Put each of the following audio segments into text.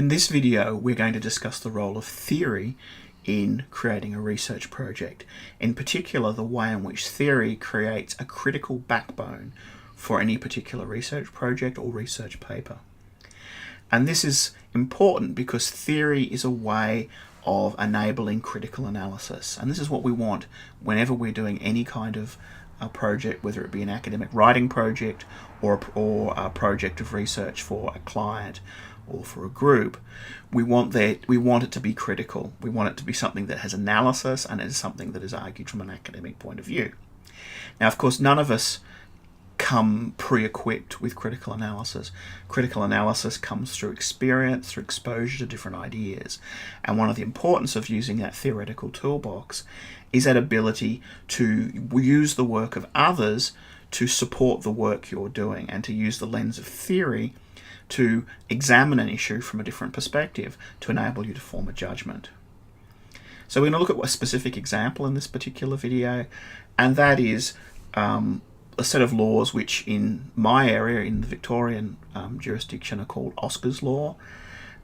In this video, we're going to discuss the role of theory in creating a research project, in particular the way in which theory creates a critical backbone for any particular research project or research paper. And this is important because theory is a way of enabling critical analysis, and this is what we want whenever we're doing any kind of a project, whether it be an academic writing project or a project of research for a client or for a group. We want it to be critical. We want it to be something that has analysis and is something that is argued from an academic point of view. Now, of course, none of us come pre-equipped with critical analysis. Critical analysis comes through experience, through exposure to different ideas. And one of the importance of using that theoretical toolbox is that ability to use the work of others to support the work you're doing, and to use the lens of theory to examine an issue from a different perspective to enable you to form a judgment. So we're going to look at a specific example in this particular video, and that is a set of laws which in my area, in the Victorian jurisdiction, are called Oscar's Law.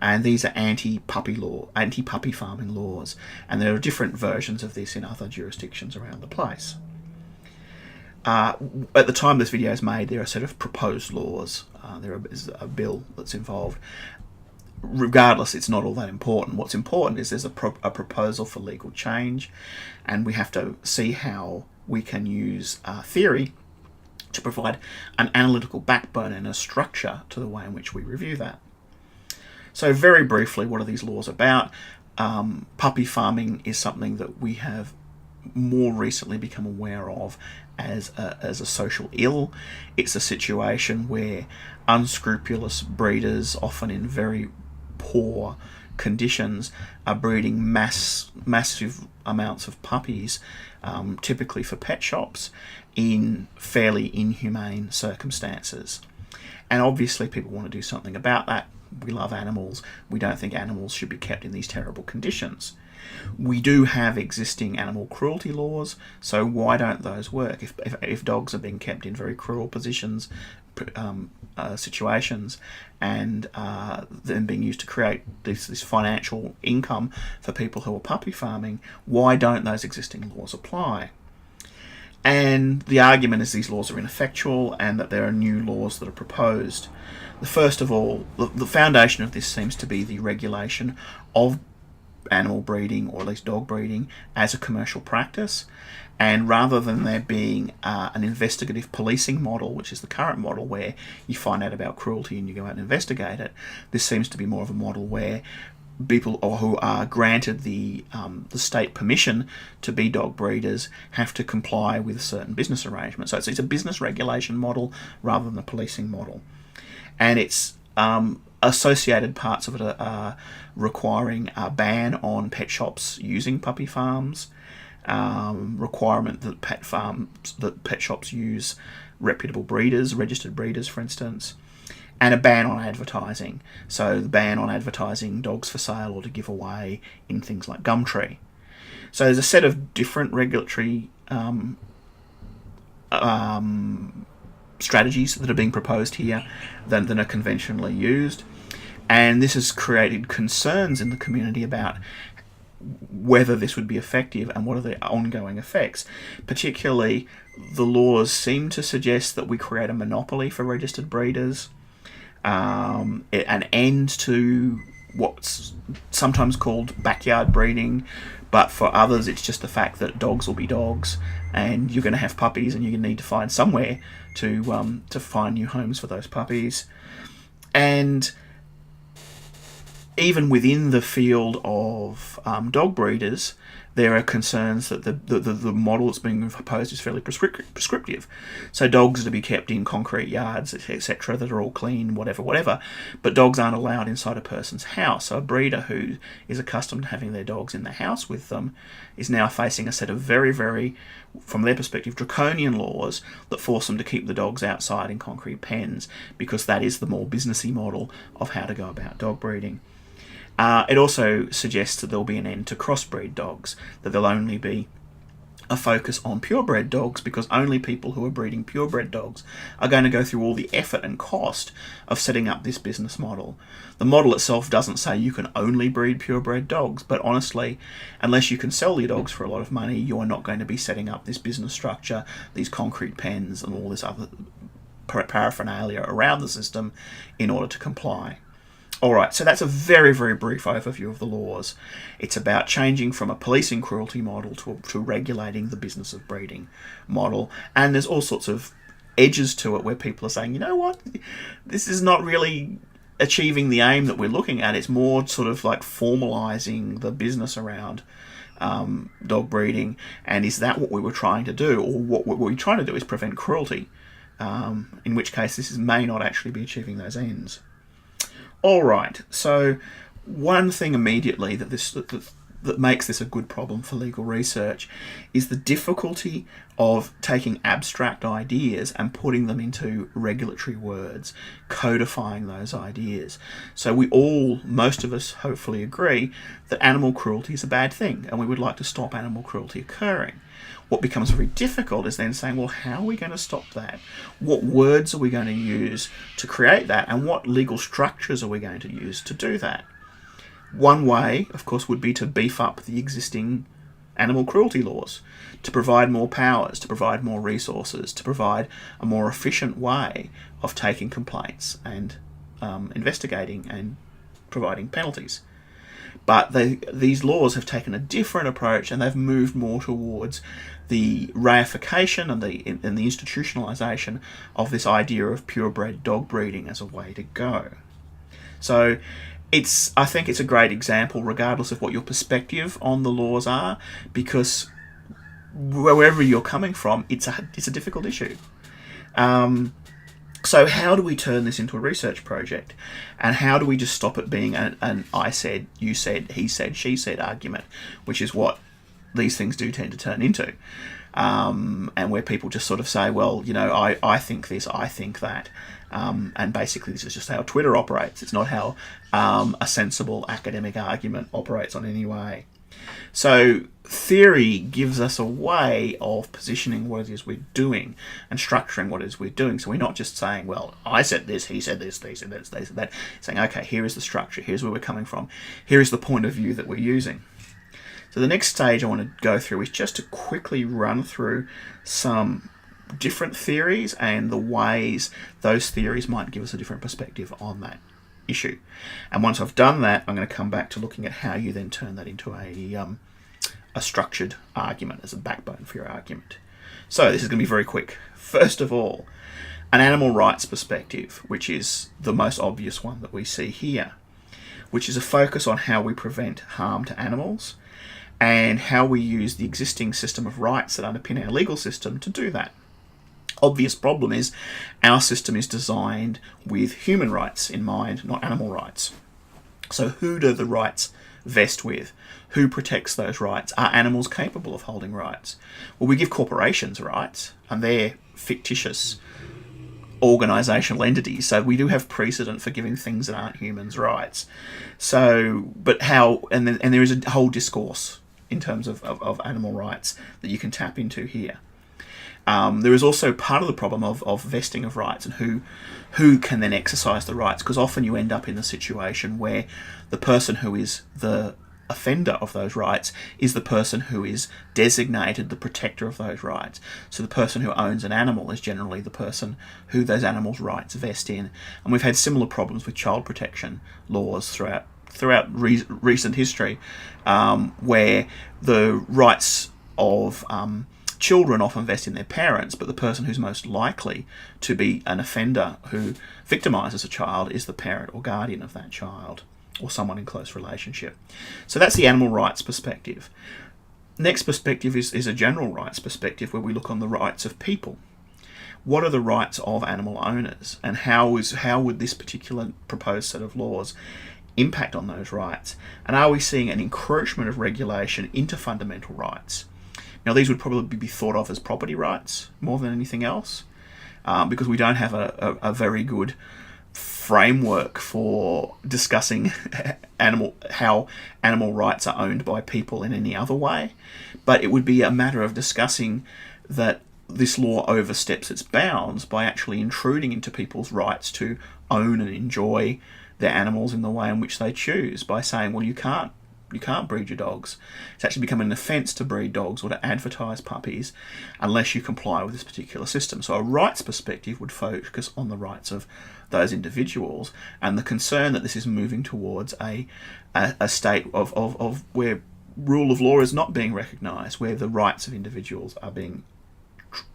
And these are anti-puppy farming laws. And there are different versions of this in other jurisdictions around the place. At the time this video is made, there are a set of proposed laws. There is a bill that's involved. Regardless, it's not all that important. What's important is there's a proposal for legal change, and we have to see how we can use theory to provide an analytical backbone and a structure to the way in which we review that. So very briefly, what are these laws about? Puppy farming is something that we have more recently become aware of as a social ill. It's a situation where unscrupulous breeders, often in very poor conditions, are breeding massive amounts of puppies, typically for pet shops, in fairly inhumane circumstances. And obviously people want to do something about that. We love animals. We don't think animals should be kept in these terrible conditions. We do have existing animal cruelty laws, so why don't those work? If dogs are being kept in very cruel positions, situations, and then being used to create this financial income for people who are puppy farming, why don't those existing laws apply? And the argument is these laws are ineffectual and that there are new laws that are proposed. First of all, the foundation of this seems to be the regulation of animal breeding, or at least dog breeding, as a commercial practice. And rather than there being an investigative policing model, which is the current model where you find out about cruelty and you go out and investigate it, this seems to be more of a model where people who are granted the state permission to be dog breeders have to comply with certain business arrangements. So it's a business regulation model rather than a policing model. And it's associated parts of it are requiring a ban on pet shops using puppy farms, requirement that pet shops use reputable breeders, registered breeders, for instance, and a ban on advertising. So the ban on advertising dogs for sale or to give away in things like Gumtree. So there's a set of different regulatory strategies that are being proposed here than are conventionally used. And this has created concerns in the community about whether this would be effective and what are the ongoing effects. Particularly, the laws seem to suggest that we create a monopoly for registered breeders, an end to what's sometimes called backyard breeding, but for others it's just the fact that dogs will be dogs, and you're going to have puppies, and you're going to need to find somewhere to find new homes for those puppies. And even within the field of dog breeders, there are concerns that the model that's being proposed is fairly prescriptive. So dogs are to be kept in concrete yards, etc., that are all clean, whatever. But dogs aren't allowed inside a person's house. So a breeder who is accustomed to having their dogs in the house with them is now facing a set of very, very, from their perspective, draconian laws that force them to keep the dogs outside in concrete pens, because that is the more businessy model of how to go about dog breeding. It also suggests that there'll be an end to crossbreed dogs, that there'll only be a focus on purebred dogs, because only people who are breeding purebred dogs are going to go through all the effort and cost of setting up this business model. The model itself doesn't say you can only breed purebred dogs, but honestly, unless you can sell your dogs for a lot of money, you are not going to be setting up this business structure, these concrete pens and all this other paraphernalia around the system in order to comply. Alright, so that's a very, very brief overview of the laws. It's about changing from a policing cruelty model to regulating the business of breeding model. And there's all sorts of edges to it where people are saying, you know what, this is not really achieving the aim that we're looking at. It's more sort of like formalising the business around dog breeding. And is that what we were trying to do? Or what we're trying to do is prevent cruelty, in which case this may not actually be achieving those ends. All right, so one thing immediately that makes this a good problem for legal research is the difficulty of taking abstract ideas and putting them into regulatory words, codifying those ideas. So most of us hopefully agree that animal cruelty is a bad thing and we would like to stop animal cruelty occurring. What becomes very difficult is then saying, well, how are we going to stop that? What words are we going to use to create that? And what legal structures are we going to use to do that? One way, of course, would be to beef up the existing animal cruelty laws, to provide more powers, to provide more resources, to provide a more efficient way of taking complaints and investigating and providing penalties. But these laws have taken a different approach, and they've moved more towards the reification and the institutionalisation of this idea of purebred dog breeding as a way to go. So I think it's a great example, regardless of what your perspective on the laws are, because wherever you're coming from, it's a difficult issue. So how do we turn this into a research project? And how do we just stop it being an I said, you said, he said, she said argument, which is what these things do tend to turn into. And where people just sort of say, well, you know, I think this, I think that. And basically this is just how Twitter operates. It's not how a sensible academic argument operates on any way. So theory gives us a way of positioning what it is we're doing and structuring what it is we're doing. So we're not just saying, well, I said this, he said this, they said this, they said that. Saying, okay, here is the structure, here's where we're coming from, here is the point of view that we're using. So the next stage I want to go through is just to quickly run through some different theories and the ways those theories might give us a different perspective on that issue. And once I've done that, I'm going to come back to looking at how you then turn that into a structured argument as a backbone for your argument. So this is going to be very quick. First of all, an animal rights perspective, which is the most obvious one that we see here, which is a focus on how we prevent harm to animals and how we use the existing system of rights that underpin our legal system to do that. Obvious problem is our system is designed with human rights in mind, not animal rights. So who do the rights vest with? Who protects those rights? Are animals capable of holding rights? Well, we give corporations rights, and they're fictitious organisational entities, so we do have precedent for giving things that aren't humans rights. So, but how, and there is a whole discourse in terms of animal rights that you can tap into here. There is also part of the problem of vesting of rights and who can then exercise the rights, because often you end up in the situation where the person who is the offender of those rights is the person who is designated the protector of those rights. So the person who owns an animal is generally the person who those animals' rights vest in. And we've had similar problems with child protection laws throughout recent history, where the rights of children often vest in their parents, but the person who's most likely to be an offender who victimises a child is the parent or guardian of that child, or someone in close relationship. So that's the animal rights perspective. Next perspective is a general rights perspective, where we look on the rights of people. What are the rights of animal owners, and how would this particular proposed set of laws impact on those rights? And are we seeing an encroachment of regulation into fundamental rights? Now, these would probably be thought of as property rights more than anything else, because we don't have a very good framework for discussing how animal rights are owned by people in any other way, but it would be a matter of discussing that this law oversteps its bounds by actually intruding into people's rights to own and enjoy their animals in the way in which they choose, by saying, well, you can't breed your dogs. It's actually become an offence to breed dogs or to advertise puppies unless you comply with this particular system. So a rights perspective would focus on the rights of those individuals and the concern that this is moving towards a state of where rule of law is not being recognised, where the rights of individuals are being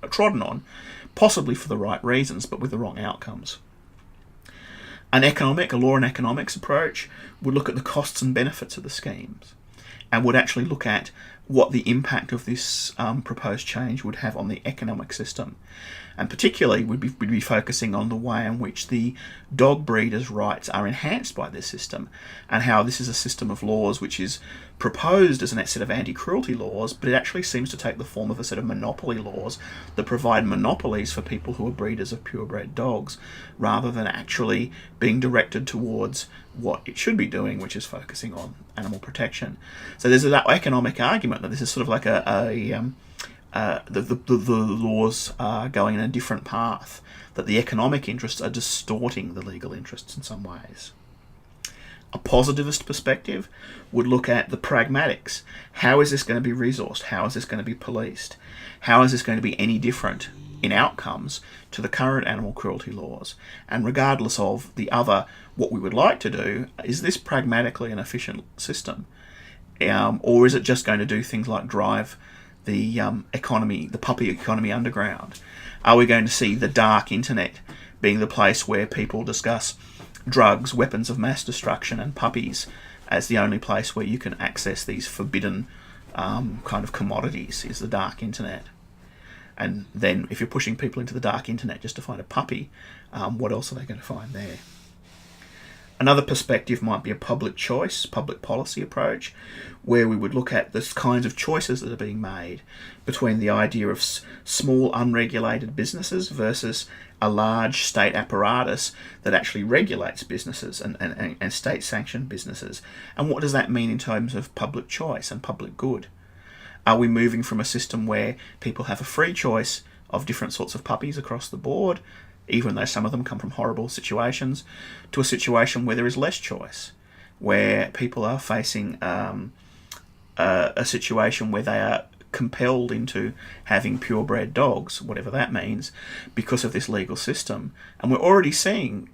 trodden on, possibly for the right reasons, but with the wrong outcomes. A law and economics approach would look at the costs and benefits of the schemes and would actually look at what the impact of this proposed change would have on the economic system. And particularly we'd be focusing on the way in which the dog breeders' rights are enhanced by this system, and how this is a system of laws which is proposed as a set of anti-cruelty laws, but it actually seems to take the form of a set of monopoly laws that provide monopolies for people who are breeders of purebred dogs, rather than actually being directed towards what it should be doing, which is focusing on animal protection. So there's that economic argument that this is sort of like the laws are going in a different path, that the economic interests are distorting the legal interests in some ways. A positivist perspective would look at the pragmatics. How is this going to be resourced? How is this going to be policed? How is this going to be any different in outcomes to the current animal cruelty laws? And regardless of the other, what we would like to do, is this pragmatically an efficient system? Or is it just going to do things like drive the puppy economy underground? Are we going to see the dark internet being the place where people discuss drugs, weapons of mass destruction, and puppies as the only place where you can access these forbidden kind of commodities, is the dark internet? And then if you're pushing people into the dark internet just to find a puppy, what else are they going to find there? Another perspective might be a public policy approach, where we would look at the kinds of choices that are being made between the idea of small unregulated businesses versus a large state apparatus that actually regulates businesses and state-sanctioned businesses. And what does that mean in terms of public choice and public good? Are we moving from a system where people have a free choice of different sorts of puppies across the board, even though some of them come from horrible situations, to a situation where there is less choice, where people are facing a situation where they are compelled into having purebred dogs, whatever that means, because of this legal system? And we're already seeing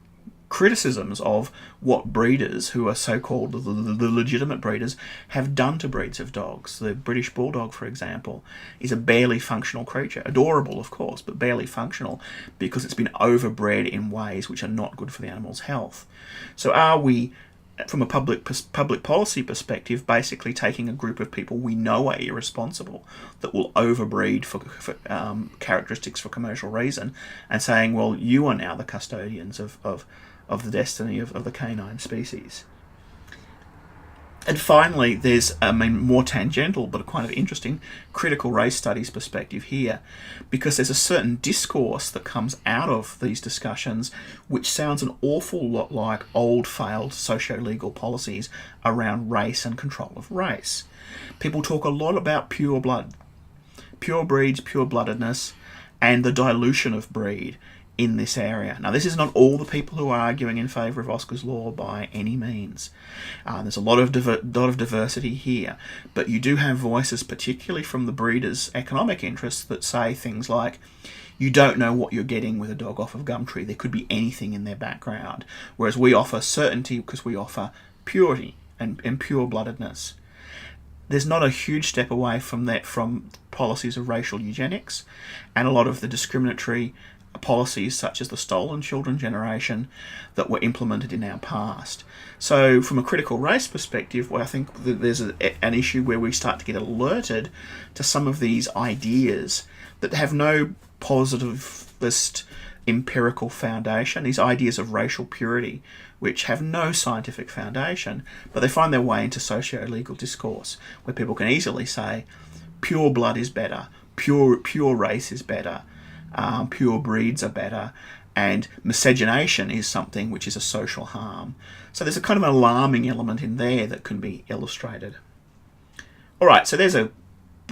criticisms of what breeders, who are so-called the legitimate breeders, have done to breeds of dogs. The British Bulldog, for example, is a barely functional creature. Adorable, of course, but barely functional because it's been overbred in ways which are not good for the animal's health. So are we, from a public policy perspective, basically taking a group of people we know are irresponsible, that will overbreed for characteristics for commercial reason, and saying, well, you are now the custodians of the destiny of the canine species? And finally, there's more tangential but a kind of interesting critical race studies perspective here, because there's a certain discourse that comes out of these discussions which sounds an awful lot like old failed socio-legal policies around race and control of race. People talk a lot about pure blood, pure breeds, pure bloodedness, and the dilution of breed in this area. Now, this is not all the people who are arguing in favour of Oscar's law by any means. There's a lot of diversity here, but you do have voices, particularly from the breeders' economic interests, that say things like, you don't know what you're getting with a dog off of Gumtree. There could be anything in their background, whereas we offer certainty because we offer purity and pure-bloodedness. There's not a huge step away from that from policies of racial eugenics and a lot of the discriminatory policies such as the stolen children generation that were implemented in our past. So from a critical race perspective, well, I think there's an issue where we start to get alerted to some of these ideas that have no positivist empirical foundation, these ideas of racial purity which have no scientific foundation, but they find their way into socio-legal discourse where people can easily say pure blood is better, pure race is better, pure breeds are better, and miscegenation is something which is a social harm. So there's a kind of an alarming element in there that can be illustrated. All right, so there's a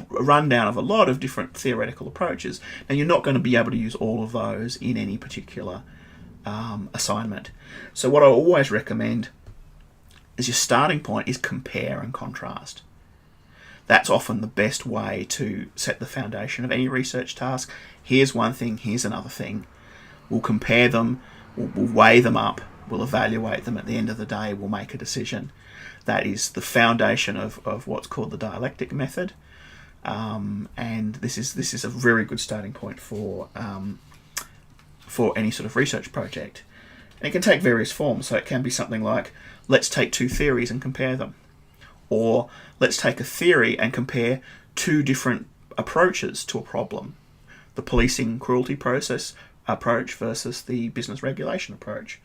rundown of a lot of different theoretical approaches. Now, you're not going to be able to use all of those in any particular assignment. So what I always recommend is your starting point is compare and contrast. That's often the best way to set the foundation of any research task. Here's one thing, here's another thing. We'll compare them, we'll weigh them up, we'll evaluate them. At the end of the day, we'll make a decision. That is the foundation of what's called the dialectic method. And this is a very good starting point for any sort of research project. And it can take various forms. So it can be something like, let's take two theories and compare them. Or let's take a theory and compare two different approaches to a problem. The policing cruelty process approach versus the business regulation approach.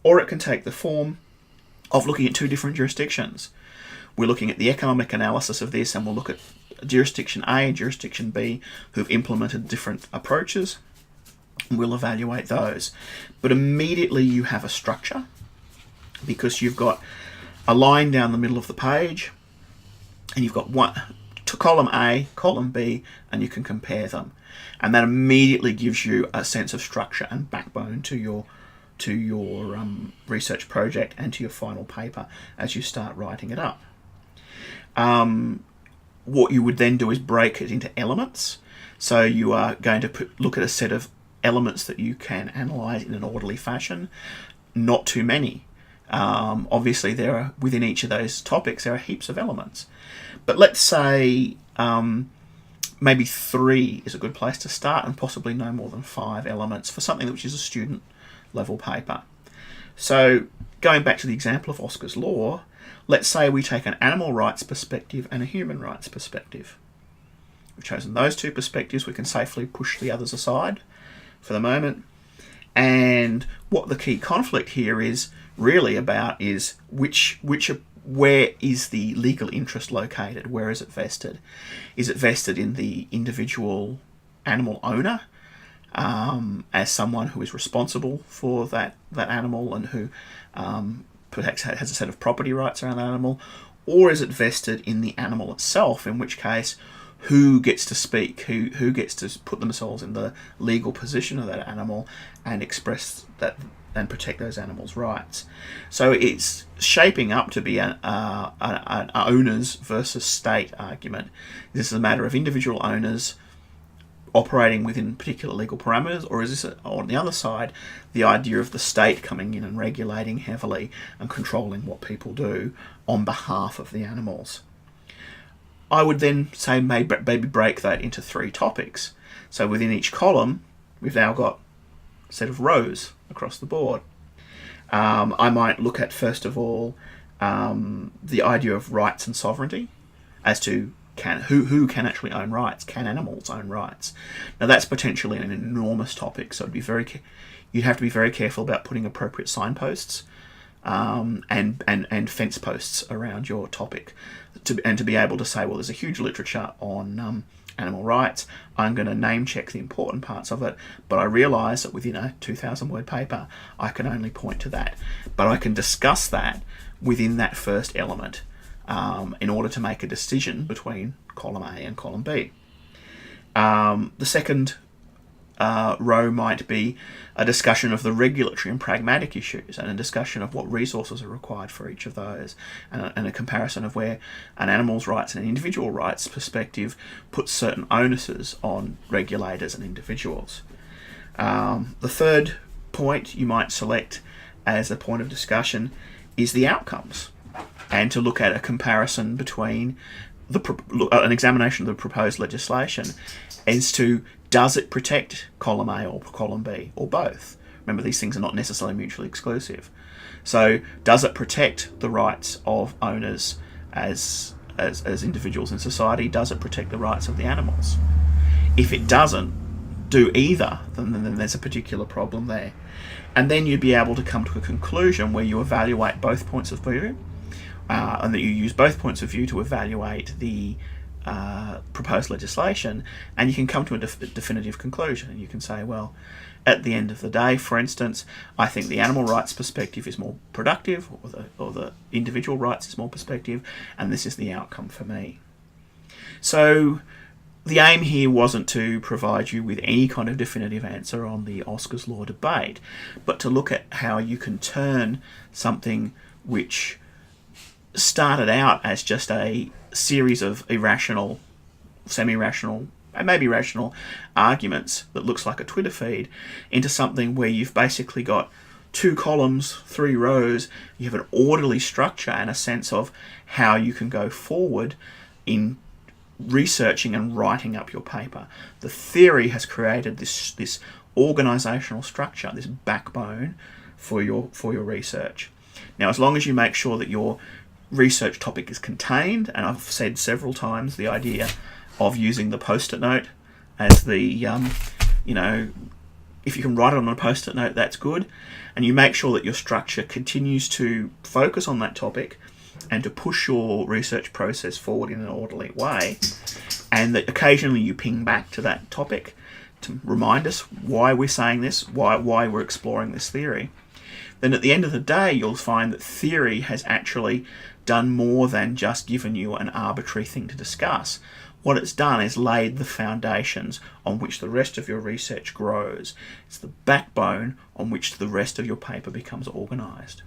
Or it can take the form of looking at two different jurisdictions. We're looking at the economic analysis of this, and we'll look at jurisdiction A and jurisdiction B who've implemented different approaches, and we'll evaluate those. But immediately you have a structure, because you've got a line down the middle of the page, and you've got one to column A, column B, and you can compare them. And that immediately gives you a sense of structure and backbone to your research project and to your final paper as you start writing it up. What you would then do is break it into elements. So you are going to look at a set of elements that you can analyse in an orderly fashion. Not too many. Obviously, there are within each of those topics there are heaps of elements. But let's say maybe 3 is a good place to start, and possibly no more than 5 elements for something which is a student level paper. So going back to the example of Oscar's Law, let's say we take an animal rights perspective and a human rights perspective. We've chosen those two perspectives. We can safely push the others aside for the moment. And what the key conflict here is really about is where is the legal interest located? Where is it vested? Is it vested in the individual animal owner as someone who is responsible for that animal and who perhaps has a set of property rights around the animal? Or is it vested in the animal itself, in which case who gets to speak, who gets to put themselves in the legal position of that animal and express that and protect those animals' rights? So it's shaping up to be an owners versus state argument. This is a matter of individual owners operating within particular legal parameters, or is this, on the other side, the idea of the state coming in and regulating heavily and controlling what people do on behalf of the animals? I would then say maybe break that into 3 topics. So within each column, we've now got a set of rows across the board. I might look at, first of all, the idea of rights and sovereignty, as to who can actually own rights. Can animals own rights? Now that's potentially an enormous topic, so you'd have to be very careful about putting appropriate signposts and fence posts around your topic, to be able to say, well, there's a huge literature on animal rights. I'm going to name check the important parts of it, but I realise that within a 2,000 word paper I can only point to that, but I can discuss that within that first element in order to make a decision between column A and column B. The second row might be a discussion of the regulatory and pragmatic issues, and a discussion of what resources are required for each of those, and a comparison of where an animal's rights and an individual rights perspective puts certain onuses on regulators and individuals. The third point you might select as a point of discussion is the outcomes, and to look at a comparison between an examination of the proposed legislation as to, does it protect column A or column B, or both? Remember, these things are not necessarily mutually exclusive. So does it protect the rights of owners as individuals in society? Does it protect the rights of the animals? If it doesn't do either, then there's a particular problem there. And then you'd be able to come to a conclusion where you evaluate both points of view, and that you use both points of view to evaluate the proposed legislation, and you can come to a definitive conclusion. And you can say, well, at the end of the day, for instance, I think the animal rights perspective is more productive, or the individual rights is more perspective, and this is the outcome for me. So the aim here wasn't to provide you with any kind of definitive answer on the Oscars law debate, but to look at how you can turn something which started out as just a series of irrational, semi-rational, and maybe rational arguments that looks like a Twitter feed into something where you've basically got 2 columns, 3 rows, you have an orderly structure and a sense of how you can go forward in researching and writing up your paper. The theory has created this organisational structure, this backbone for your research. Now, as long as you make sure that your research topic is contained, and I've said several times the idea of using the post-it note as the, if you can write it on a post-it note, that's good, and you make sure that your structure continues to focus on that topic and to push your research process forward in an orderly way, and that occasionally you ping back to that topic to remind us why we're saying this, why we're exploring this theory, then at the end of the day you'll find that theory has actually done more than just given you an arbitrary thing to discuss. What it's done is laid the foundations on which the rest of your research grows. It's the backbone on which the rest of your paper becomes organised.